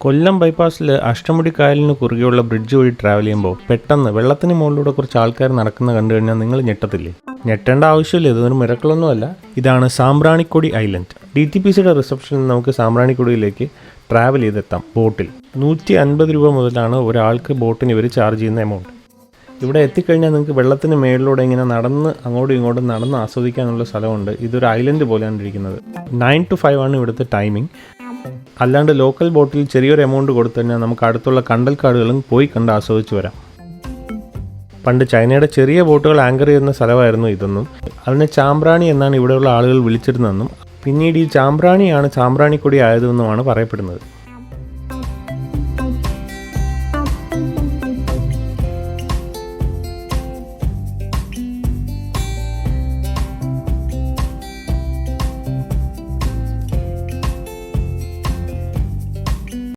കൊല്ലം ബൈപ്പാസിൽ അഷ്ടമുടി കായലിന് കുറുകെയുള്ള ബ്രിഡ്ജ് വഴി ട്രാവൽ ചെയ്യുമ്പോൾ പെട്ടെന്ന് വെള്ളത്തിന് മുകളിലൂടെ കുറച്ച് ആൾക്കാർ നടക്കുന്ന കണ്ടു കഴിഞ്ഞാൽ നിങ്ങൾ ഞെട്ടത്തില്ലേ? ഞെട്ടേണ്ട ആവശ്യമില്ല, ഇതൊരു മിറക്കിളൊന്നുമല്ല. ഇതാണ് സാമ്പ്രാണിക്കൊടി ഐലൻഡ്. DTPCയുടെ റിസപ്ഷനിൽ നമുക്ക് സാമ്പ്രാണിക്കൊടിയിലേക്ക് ട്രാവൽ ചെയ്തെത്താം ബോട്ടിൽ. 150 രൂപ മുതലാണ് ഒരാൾക്ക് ബോട്ടിന് ഇവർ ചാർജ് ചെയ്യുന്ന എമൗണ്ട്. ഇവിടെ എത്തിക്കഴിഞ്ഞാൽ നിങ്ങൾക്ക് വെള്ളത്തിന് മേളിലൂടെ ഇങ്ങനെ നടന്ന് അങ്ങോട്ടും ഇങ്ങോട്ടും നടന്ന് ആസ്വദിക്കാനുള്ള സ്ഥലമുണ്ട്. ഇതൊരു ഐലൻഡ് പോലെയാണ് ഇരിക്കുന്നത്. 9 to 5 ആണ് ഇവിടുത്തെ ടൈമിംഗ്. അല്ലാണ്ട് ലോക്കൽ ബോട്ടിൽ ചെറിയൊരു എമൗണ്ട് കൊടുത്തു കഴിഞ്ഞാൽ നമുക്ക് അടുത്തുള്ള കണ്ടൽക്കാടുകളും പോയി കണ്ട് ആസ്വദിച്ച് വരാം. പണ്ട് ചൈനയുടെ ചെറിയ ബോട്ടുകൾ ആങ്കർ ചെയ്യുന്ന സ്ഥലമായിരുന്നു ഇതൊന്നും. അതിനെ ചാമ്പ്രാണി എന്നാണ് ഇവിടെയുള്ള ആളുകൾ വിളിച്ചിരുന്നതെന്നും പിന്നീട് ഈ ചാമ്പ്രാണിയാണ് സാമ്പ്രാണിക്കൊടി ആയതെന്നുമാണ് പറയപ്പെടുന്നത്.